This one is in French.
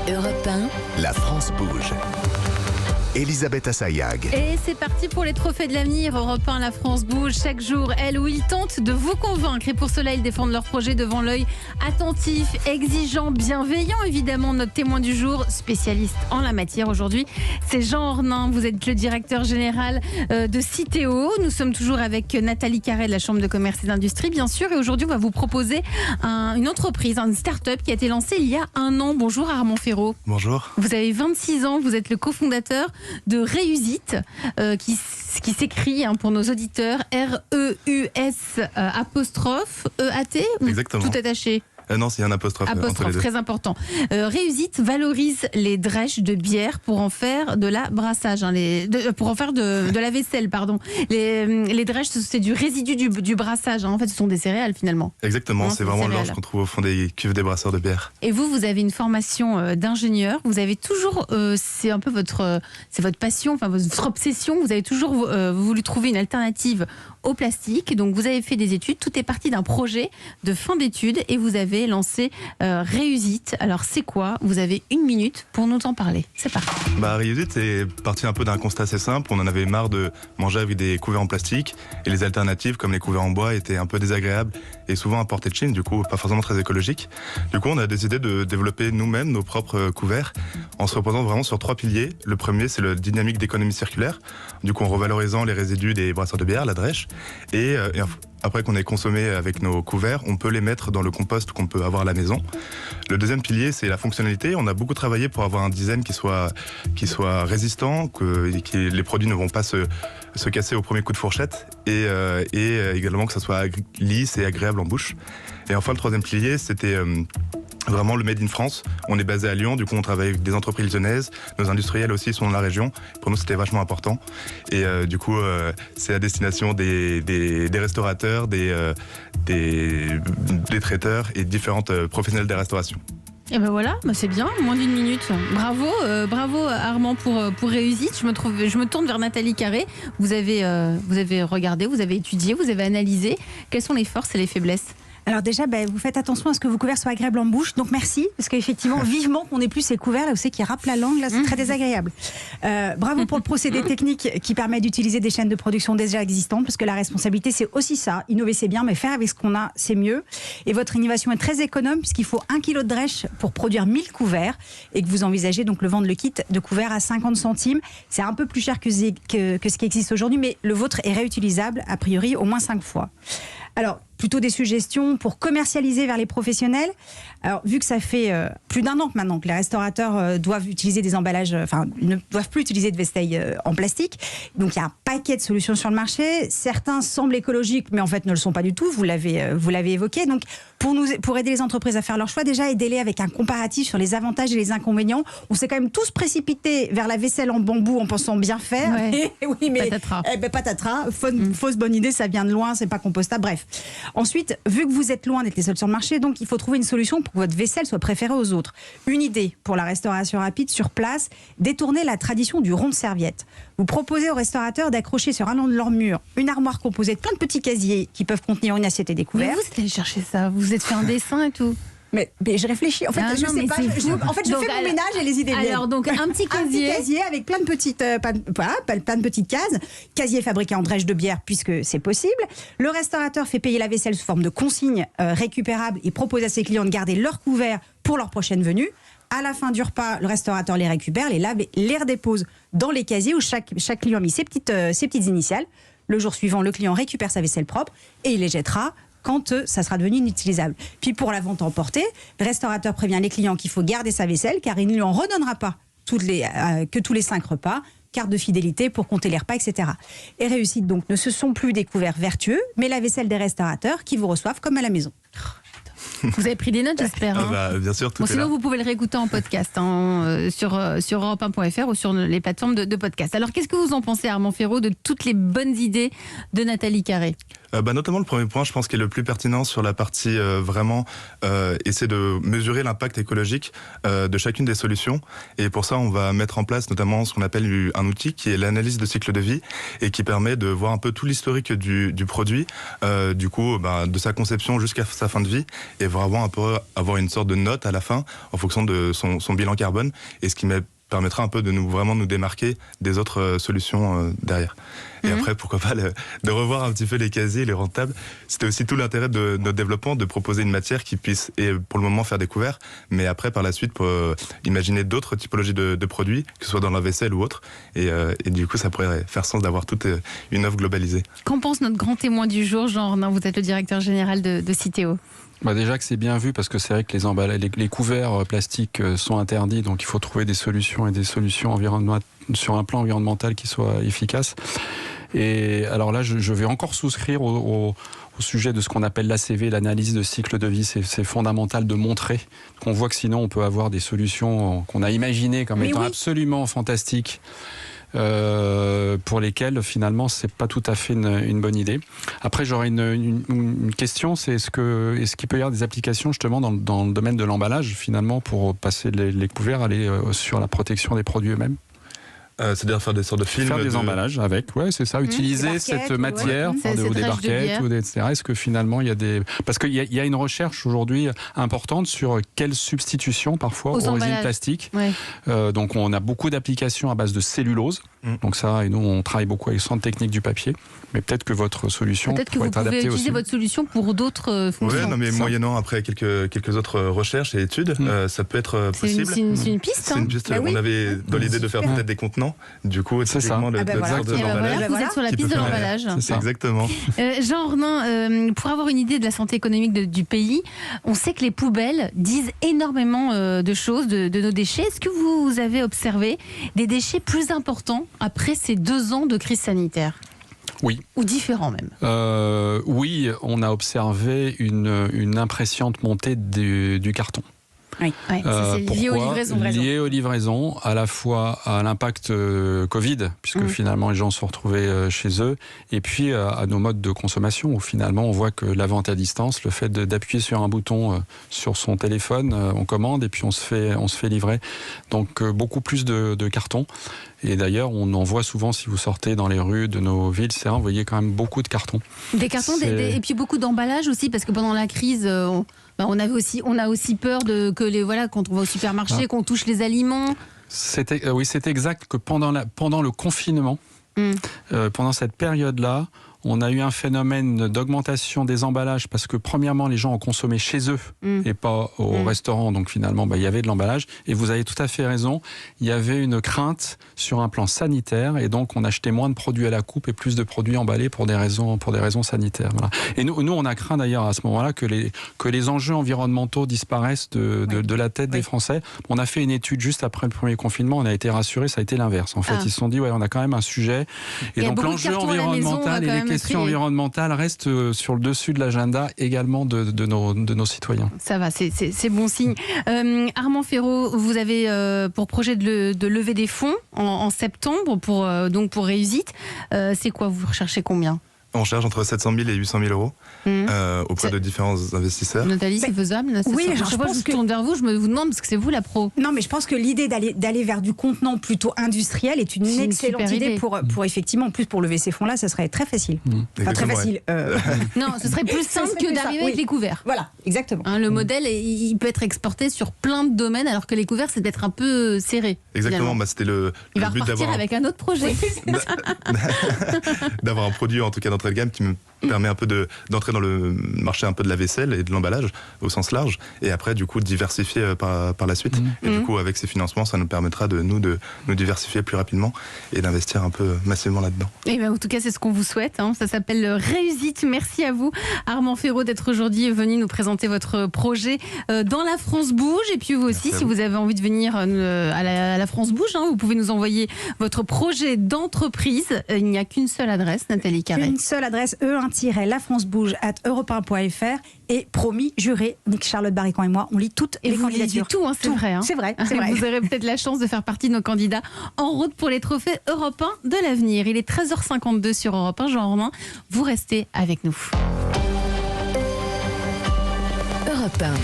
Europe 1, La France bouge. Elisabeth Assayag. Et c'est parti pour les trophées de l'avenir. Europe 1, La France bouge. Chaque jour, elle ou il tente de vous convaincre. Et pour cela, ils défendent leur projet devant l'œil attentif, exigeant, bienveillant. Évidemment, notre témoin du jour, spécialiste en la matière aujourd'hui, c'est Jean Ornin. Vous êtes le directeur général de Citeo. Nous sommes toujours avec Nathalie Carré de la Chambre de commerce et d'industrie, bien sûr. Et aujourd'hui, on va vous proposer une entreprise, une start-up qui a été lancée il y a un an. Bonjour Armand Ferraud. Bonjour. Vous avez 26 ans, vous êtes le cofondateur de Reusite, qui s'écrit pour nos auditeurs R-E-U-S apostrophe E-A-T. Exactement. Tout attaché. Non, c'est un apostrophe entre les deux. Très important. Reusite valorise les drèches de bière pour en faire de la brassage, pour en faire de la vaisselle, pardon. Les drèches, c'est du résidu du brassage. En fait, ce sont des céréales finalement. Exactement, c'est vraiment l'orge qu'on trouve au fond des cuves des brasseurs de bière. Et vous avez une formation d'ingénieur. Vous avez toujours, c'est un peu votre passion, enfin votre obsession. Vous avez toujours voulu trouver une alternative au plastique. Donc vous avez fait des études. Tout est parti d'un projet de fin d'études et vous avez lancé Reusite. Alors c'est quoi ? Vous avez 1 minute pour nous en parler. C'est parti. Reusite est parti un peu d'un constat assez simple. On en avait marre de manger avec des couverts en plastique et les alternatives comme les couverts en bois étaient un peu désagréables et souvent importés de Chine, du coup pas forcément très écologiques. Du coup on a décidé de développer nous-mêmes nos propres couverts en se reposant vraiment sur 3 piliers. Le premier c'est le dynamique d'économie circulaire, du coup en revalorisant les résidus des brasseurs de bière, la drèche, et après qu'on ait consommé avec nos couverts, on peut les mettre dans le compost qu'on peut avoir à la maison. Le deuxième pilier, c'est la fonctionnalité. On a beaucoup travaillé pour avoir un design qui soit résistant, que les produits ne vont pas se casser au premier coup de fourchette, et également que ça soit lisse et agréable en bouche. Et enfin, le troisième pilier, c'était vraiment le Made in France. On est basé à Lyon, du coup on travaille avec des entreprises lyonnaises, nos industriels aussi sont dans la région. Pour nous c'était vachement important. Et du coup c'est à destination des restaurateurs, des traiteurs et différentes professionnels des restaurations. Et ben voilà, c'est bien, moins d'1 minute. Bravo Armand pour Reusite. Je me tourne vers Nathalie Carré. Vous avez regardé, vous avez étudié, vous avez analysé. Quelles sont les forces et les faiblesses ? Alors déjà, vous faites attention à ce que vos couverts soient agréables en bouche. Donc merci, parce qu'effectivement, vivement qu'on n'ait plus ces couverts, là, vous savez, qui râpent la langue, là, c'est très désagréable. Bravo pour le procédé technique qui permet d'utiliser des chaînes de production déjà existantes, parce que la responsabilité, c'est aussi ça. Innover, c'est bien, mais faire avec ce qu'on a, c'est mieux. Et votre innovation est très économe, puisqu'il faut 1 kg de drèche pour produire 1000 couverts, et que vous envisagez donc le vendre le kit de couverts à 50 centimes. C'est un peu plus cher que ce qui existe aujourd'hui, mais le vôtre est réutilisable, a priori, au moins 5 fois. Alors, plutôt des suggestions pour commercialiser vers les professionnels. Alors, vu que ça fait plus d'1 an maintenant que les restaurateurs doivent utiliser des emballages, ne doivent plus utiliser de vestailles en plastique. Donc, il y a un paquet de solutions sur le marché. Certains semblent écologiques, mais en fait ne le sont pas du tout. Vous l'avez évoqué. Donc, pour aider les entreprises à faire leur choix, déjà, aidez-les avec un comparatif sur les avantages et les inconvénients. On s'est quand même tous précipités vers la vaisselle en bambou en pensant bien faire. Ouais. Oui, mais patatras. Fausse bonne idée, ça vient de loin, c'est pas compostable. Bref. Ensuite, vu que vous êtes loin d'être les seuls sur le marché, donc il faut trouver une solution pour que votre vaisselle soit préférée aux autres. Une idée pour la restauration rapide sur place, détourner la tradition du rond de serviette. Vous proposez aux restaurateurs d'accrocher sur un de leurs murs une armoire composée de plein de petits casiers qui peuvent contenir une assiette et des couverts. Mais vous êtes allé chercher ça, vous êtes fait un dessin et tout. Mais je réfléchis. En fait, je sais pas. Je fais mon ménage et les idées viennent. Alors, donc, un petit casier avec plein de petites, plein de petites cases. Casier fabriqué en drèche de bière, puisque c'est possible. Le restaurateur fait payer la vaisselle sous forme de consigne récupérable et propose à ses clients de garder leurs couverts pour leur prochaine venue. À la fin du repas, le restaurateur les récupère, les lave et les redépose dans les casiers où chaque client a mis ses petites initiales. Le jour suivant, le client récupère sa vaisselle propre et il les jettera quand ça sera devenu inutilisable. Puis pour la vente emportée, le restaurateur prévient les clients qu'il faut garder sa vaisselle car il ne lui en redonnera pas que tous les 5 repas, carte de fidélité pour compter les repas, etc. Et Reusite, donc, ne se sont plus des couverts vertueux, mais la vaisselle des restaurateurs qui vous reçoivent comme à la maison. Vous avez pris des notes, j'espère. Bien sûr, tout est sinon, là. vous pouvez le réécouter en podcast sur europe1.fr ou sur les plateformes de podcast. Alors, qu'est-ce que vous en pensez, Armand Ferraud, de toutes les bonnes idées de Nathalie Carré ? Notamment le premier point, je pense, qui est le plus pertinent sur la partie vraiment essayer de mesurer l'impact écologique de chacune des solutions. Et pour ça, on va mettre en place notamment ce qu'on appelle un outil qui est l'analyse de cycle de vie et qui permet de voir un peu tout l'historique du produit, de sa conception jusqu'à sa fin de vie, et vraiment un peu avoir une sorte de note à la fin en fonction de son bilan carbone, et ce qui permettra un peu de nous démarquer des autres solutions derrière. Et après, pourquoi pas de revoir un petit peu les casiers, les rentables. C'était aussi tout l'intérêt de notre développement, de proposer une matière qui puisse, et pour le moment, faire découvert, mais après, par la suite, pour imaginer d'autres typologies de produits, que ce soit dans la vaisselle ou autre. Et du coup, ça pourrait faire sens d'avoir toute une offre globalisée. Qu'en pense notre grand témoin du jour, Jean Ornin? Vous êtes le directeur général de Citeo. Déjà que c'est bien vu, parce que c'est vrai que les couverts plastiques sont interdits, donc il faut trouver des solutions sur un plan environnemental qui soient efficaces. Et alors là, je vais encore souscrire au sujet de ce qu'on appelle l'ACV, l'analyse de cycle de vie. C'est fondamental de montrer qu'on voit que sinon on peut avoir des solutions qu'on a imaginées comme étant absolument fantastiques, pour lesquels finalement c'est pas tout à fait une bonne idée. Après, j'aurais une question, c'est est-ce qu'il peut y avoir des applications justement dans le domaine de l'emballage finalement pour passer les couverts, aller sur la protection des produits eux-mêmes? C'est-à-dire faire des sortes de films. Faire des emballages avec, c'est ça, utiliser cette matière, ou des barquettes, etc. Est-ce que finalement il y a des... Parce qu'il y a une recherche aujourd'hui importante sur quelle substitution parfois aux résines plastiques. Donc on a beaucoup d'applications à base de cellulose. Donc ça, et nous on travaille beaucoup avec le centre technique du papier. Mais peut-être que votre solution pourrait être adaptée aussi. Peut-être que vous pouvez utiliser votre solution pour d'autres fonctions. Oui, mais moyennant après quelques autres recherches et études, ça peut être possible. C'est une piste. C'est une piste. On avait dans l'idée de faire peut-être des contenants. Du coup, c'est ça. Vous êtes sur la piste de l'emballage. C'est exactement. Jean Ornin, pour avoir une idée de la santé économique du pays, on sait que les poubelles disent énormément de choses de nos déchets. Est-ce que vous avez observé des déchets plus importants après ces 2 ans de crise sanitaire ? Oui. Ou différents même. Oui, on a observé une impressionnante montée du carton. Oui. C'est lié aux livraisons. Lié aux livraisons, à la fois à l'impact Covid, puisque finalement les gens se sont retrouvés chez eux, et puis à nos modes de consommation, où finalement on voit que la vente à distance, le fait d'appuyer sur un bouton sur son téléphone, on commande et puis on se fait livrer. Donc beaucoup plus de cartons. Et d'ailleurs, on en voit souvent, si vous sortez dans les rues de nos villes, vous voyez quand même beaucoup de cartons. Des cartons, et puis beaucoup d'emballages aussi, parce que pendant la crise, on a aussi peur quand on va au supermarché, qu'on touche les aliments. Oui, c'est exact que pendant le confinement, pendant cette période-là, on a eu un phénomène d'augmentation des emballages parce que premièrement les gens ont consommé chez eux et pas au restaurant, donc finalement il y avait de l'emballage, et vous avez tout à fait raison, il y avait une crainte sur un plan sanitaire et donc on achetait moins de produits à la coupe et plus de produits emballés pour des raisons sanitaires. Voilà. Et nous on a craint d'ailleurs à ce moment-là que les enjeux environnementaux disparaissent de la tête des Français. On a fait une étude juste après le premier confinement, on a été rassurés, ça a été l'inverse. En fait, ils se sont dit on a quand même un sujet, et donc l'enjeu environnemental et les questions environnementales restent sur le dessus de l'agenda également de nos citoyens. Ça va, c'est bon signe. Armand Ferraud, vous avez pour projet de lever des fonds en septembre pour Réussite. C'est quoi, vous recherchez combien ? On cherche entre 700 000 et 800 000 euros auprès de différents investisseurs. Nathalie, c'est faisable? Oui, je pense que je tourne vers vous, vous demande parce que c'est vous la pro. Non, mais je pense que l'idée d'aller vers du contenant plutôt industriel est une excellente idée pour effectivement, en plus pour lever ces fonds-là, ça serait très facile. Enfin, très facile. Non, ce serait plus simple que d'arriver avec les couverts. Voilà, exactement. Le modèle, il peut être exporté sur plein de domaines, alors que les couverts, c'est d'être un peu serré. Exactement, c'était le but d'avoir... Il va repartir avec un autre projet. D'avoir un produit, en tout cas d'entrée de gamme, qui me permet un peu d'entrer dans le marché un peu de la vaisselle et de l'emballage au sens large, et après du coup de diversifier par la suite. Et du coup avec ces financements, ça nous permettra de nous diversifier plus rapidement et d'investir un peu massivement là-dedans. Et en tout cas c'est ce qu'on vous souhaite, Ça s'appelle Réussite. Merci à vous Armand Ferraud d'être aujourd'hui venu nous présenter votre projet dans la France Bouge. Et puis vous aussi, si vous avez envie de venir à la France Bouge, vous pouvez nous envoyer votre projet d'entreprise. Il n'y a qu'une seule adresse, Nathalie Carré. Une seule adresse, europe1.fr et promis, juré, Nick Charlotte Barrican et moi, on lit toutes Et les vous lisez candidatures. tout, hein, c'est vrai. Hein. C'est vrai, c'est vrai. Vous aurez peut-être la chance de faire partie de nos candidats en route pour les trophées Europe 1 de l'avenir. Il est 13h52 sur Europe 1. Jean Romain, vous restez avec nous. Europe 1.